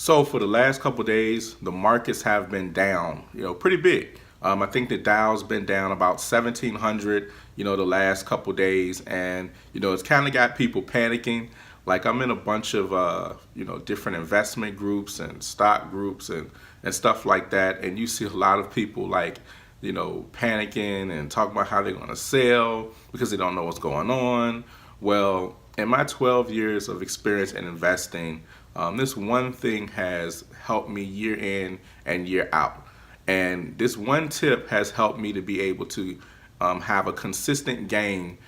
So for the last couple of days, the markets have been down, pretty big. I think the Dow's been down about 1,700, the last couple of days, and it's kind of got people panicking. Like I'm in a bunch of different investment groups and stock groups and stuff like that, and you see a lot of people like panicking and talking about how they're going to sell because they don't know what's going on. Well, in my 12 years of experience in investing, this one thing has helped me year in and year out. And this one tip has helped me to be able to have a consistent gain,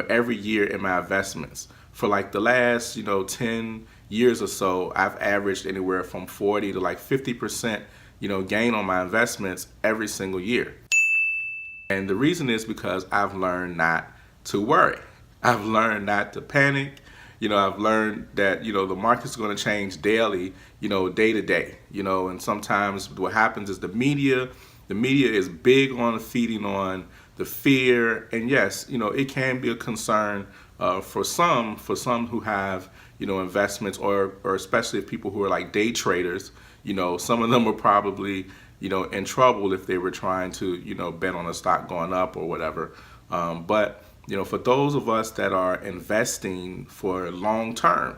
every year in my investments. For like the last, 10 years or so, I've averaged anywhere from 40 to like 50%, gain on my investments every single year. And the reason is because I've learned not to worry. I've learned not to panic. I've learned that, the market's going to change daily, day to day, and sometimes what happens is the media is big on feeding on the fear. And yes, it can be a concern for some who have, investments or especially if people who are like day traders, some of them are probably, in trouble if they were trying to, bet on a stock going up or whatever. But for those of us that are investing for long term,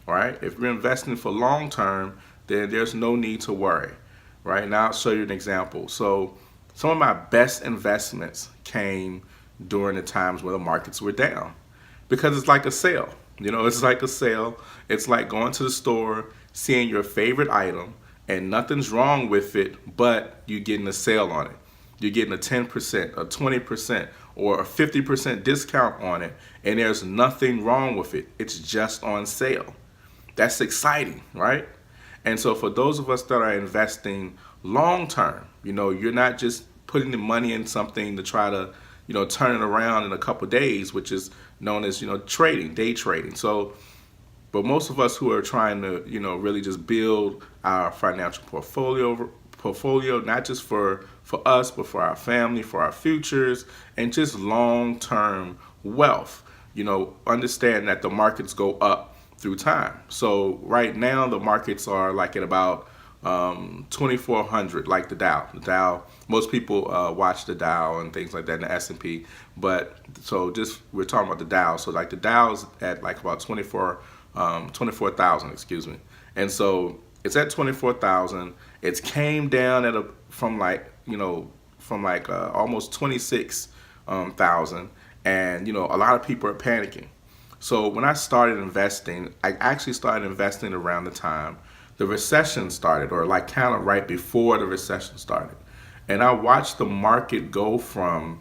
right? If you're investing for long term, then there's no need to worry, right? Now I'll show you an example. So some of my best investments came during the times where the markets were down because it's like a sale. It's like a sale. It's like going to the store, seeing your favorite item, and nothing's wrong with it, but you're getting a sale on it. You're getting a 10%, a 20%, or a 50% discount on it, and there's nothing wrong with it. It's just on sale. That's exciting, right? And so for those of us that are investing long term, you're not just putting the money in something to try to, turn it around in a couple days, which is known as, trading, day trading. So, but most of us who are trying to, really just build our financial portfolio, not just for us, but for our family, for our futures, and just long-term wealth. Understand that the markets go up through time. So right now the markets are like at about 2,400, like the Dow. The Dow, most people watch the Dow and things like that, and the S&P. But so just we're talking about the Dow. So like the Dow's at like about 24,000, excuse me. And so it's at 24,000. It's came down from almost 26,000, and a lot of people are panicking. So when I started investing, I actually started investing around the time the recession started, or like kind of right before the recession started. And I watched the market go from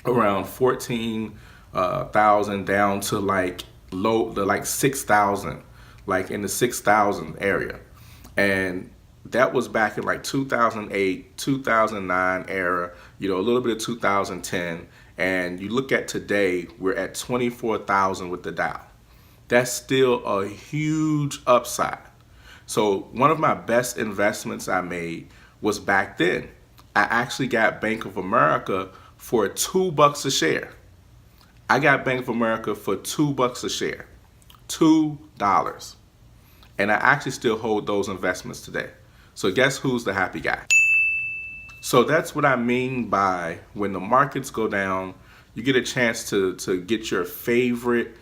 around 14,000 down to like 6,000, like in the 6,000 area. And that was back in like 2008, 2009 era, a little bit of 2010. And you look at today, we're at 24,000 with the Dow. That's still a huge upside. So one of my best investments I made was back then. I actually got Bank of America for $2 a share. I got Bank of America for $2 a share, $2. And I actually still hold those investments today. So guess who's the happy guy? So that's what I mean by when the markets go down, you get a chance to get your favorite,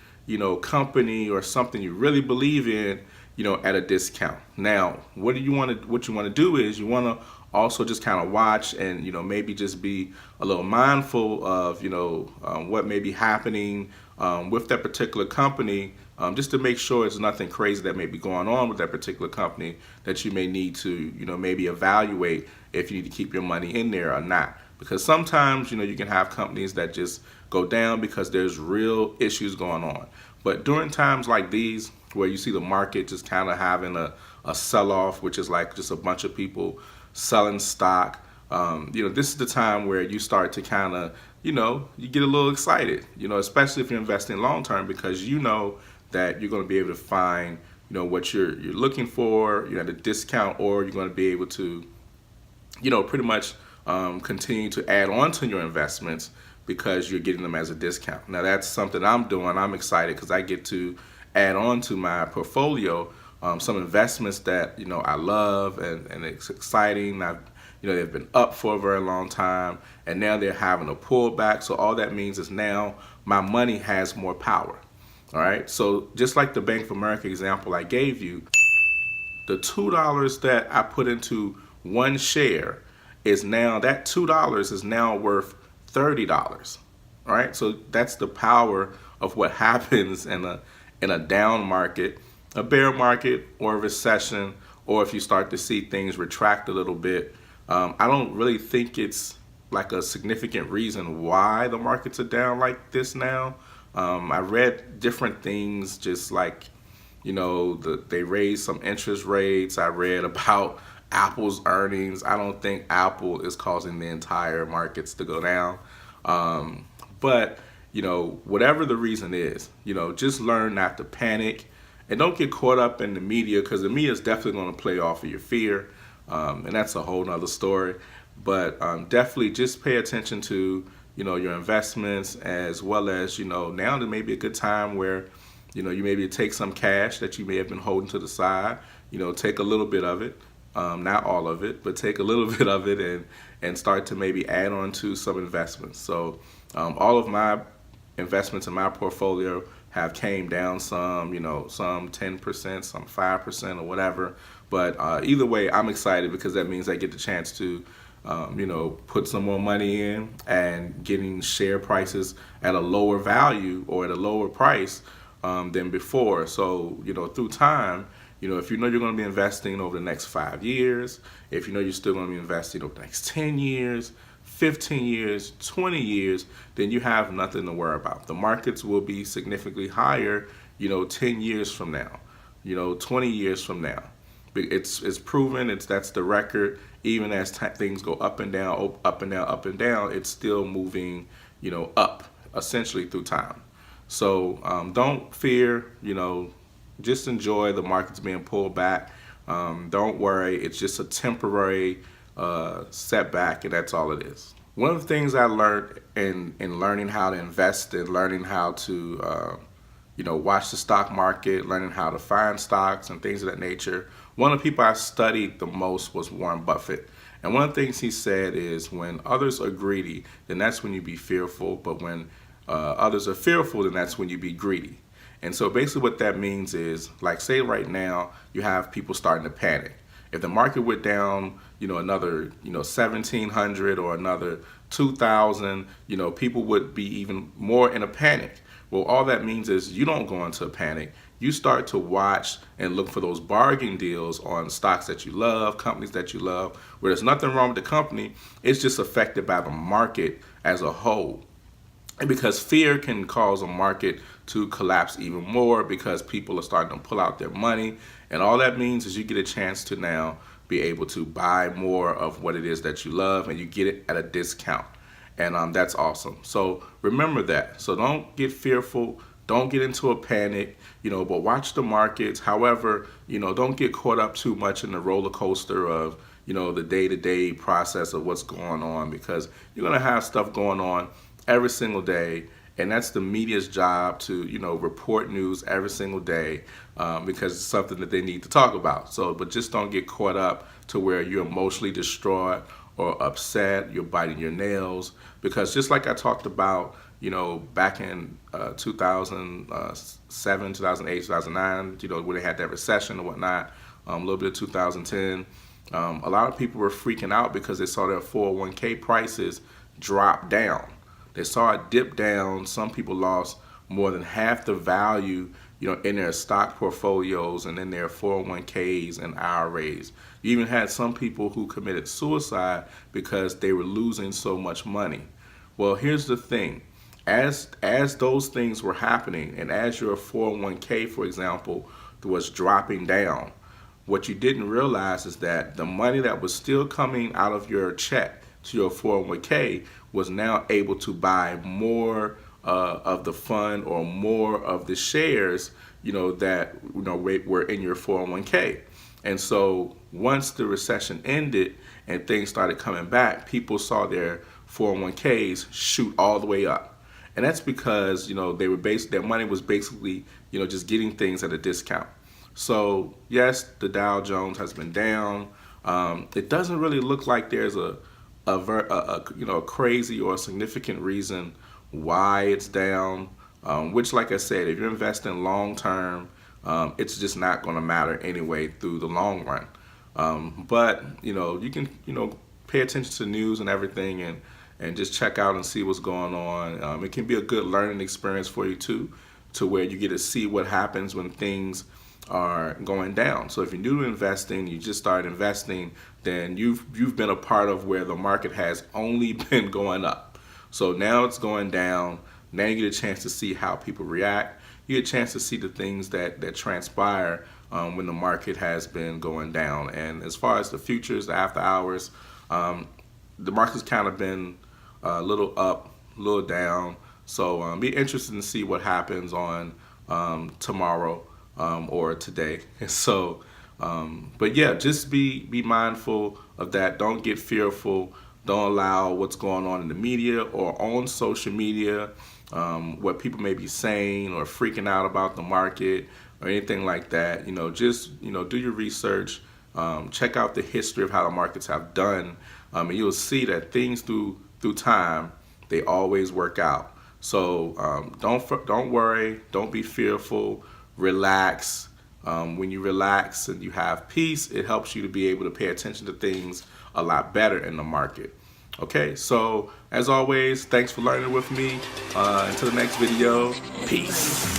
company or something you really believe in, at a discount. Now, what you want to do is you want to also just kind of watch and, maybe just be a little mindful of, what may be happening with that particular company, just to make sure it's nothing crazy that may be going on with that particular company that you may need to, maybe evaluate if you need to keep your money in there or not. Because sometimes, you can have companies that just go down because there's real issues going on. But during times like these, where you see the market just kind of having a sell-off, which is like just a bunch of people selling stock, this is the time where you start to kind of, you get a little excited, especially if you're investing long-term, because that you're going to be able to find, what you're looking for, at a discount, or you're going to be able to, pretty much continue to add on to your investments because you're getting them as a discount. Now that's something I'm doing. I'm excited because I get to add on to my portfolio some investments that I love and it's exciting. They've been up for a very long time, and now they're having a pullback. So all that means is now my money has more power. All right. So just like the Bank of America example I gave you, the $2 that I put into one share is now, that $2 is now worth $30. All right. So that's the power of what happens in a down market, a bear market, or a recession, or if you start to see things retract a little bit. I don't really think it's like a significant reason why the markets are down like this now. I read different things, just like, they raised some interest rates. I read about Apple's earnings. I don't think Apple is causing the entire markets to go down. But, whatever the reason is, just learn not to panic and don't get caught up in the media, because the media is definitely going to play off of your fear. And that's a whole nother story. But definitely just pay attention to, your investments, as well as, now there may be a good time where, you maybe take some cash that you may have been holding to the side, take a little bit of it, not all of it, but take a little bit of it and start to maybe add on to some investments. So all of my investments in my portfolio have came down some, some 10%, some 5% or whatever. But either way, I'm excited because that means I get the chance to, put some more money in and getting share prices at a lower value or at a lower price than before. So, through time, if you're going to be investing over the next 5 years, if you're still going to be investing over the next 10 years, 15 years, 20 years, then you have nothing to worry about. The markets will be significantly higher, 10 years from now, 20 years from now. It's proven, that's the record. Even as things go up and down, up and down, up and down, it's still moving, up essentially through time. So don't fear, just enjoy the markets being pulled back. Don't worry, it's just a temporary setback, and that's all it is. One of the things I learned in learning how to invest and learning how to watch the stock market, learning how to find stocks and things of that nature, one of the people I studied the most was Warren Buffett. And one of the things he said is, when others are greedy, then that's when you be fearful. But when others are fearful, then that's when you be greedy. And so basically what that means is, like, say right now you have people starting to panic. If the market went down, another, 1,700 or another 2,000, people would be even more in a panic. Well, all that means is you don't go into a panic. You start to watch and look for those bargain deals on stocks that you love, companies that you love, where there's nothing wrong with the company. It's just affected by the market as a whole. And because fear can cause a market to collapse even more, because people are starting to pull out their money. And all that means is you get a chance to now be able to buy more of what it is that you love, and you get it at a discount. And that's awesome. So remember that. So don't get fearful. Don't get into a panic, but watch the markets. However, don't get caught up too much in the roller coaster of, the day-to-day process of what's going on, because you're going to have stuff going on every single day. And that's the media's job to, report news every single day because it's something that they need to talk about. So, but just don't get caught up to where you're emotionally distraught or upset, you're biting your nails. Because just like I talked about, back in 2007, 2008, 2009, when they had that recession and whatnot, a little bit of 2010, a lot of people were freaking out because they saw their 401k prices drop down. They saw it dip down. Some people lost more than half the value, in their stock portfolios and in their 401ks and IRAs. You even had some people who committed suicide because they were losing so much money. Well, here's the thing. As those things were happening, and as your 401k, for example, was dropping down, what you didn't realize is that the money that was still coming out of your check to your 401k was now able to buy more of the fund or more of the shares, that were in your 401k. And so once the recession ended and things started coming back, people saw their 401ks shoot all the way up. And that's because, their money was basically, just getting things at a discount. So yes, the Dow Jones has been down. It doesn't really look like there's a crazy or a significant reason why it's down. Which, like I said, if you're investing long term, it's just not going to matter anyway through the long run. But you can pay attention to the news and everything, and just check out and see what's going on. It can be a good learning experience for you too, to where you get to see what happens when things are going down. So if you're new to investing, you just started investing, then you've been a part of where the market has only been going up. So now it's going down. Now you get a chance to see how people react. You get a chance to see the things that transpire when the market has been going down. And as far as the futures, the after hours, the market's kind of been a little up, a little down. So be interested to see what happens on tomorrow or today. So, but yeah, just be mindful of that. Don't get fearful. Don't allow what's going on in the media or on social media, what people may be saying or freaking out about the market or anything like that. Just do your research. Check out the history of how the markets have done, and you'll see that things through time, they always work out. So don't worry, don't be fearful, relax. When you relax and you have peace, it helps you to be able to pay attention to things a lot better in the market. Okay, so as always, thanks for learning with me. Until the next video, peace.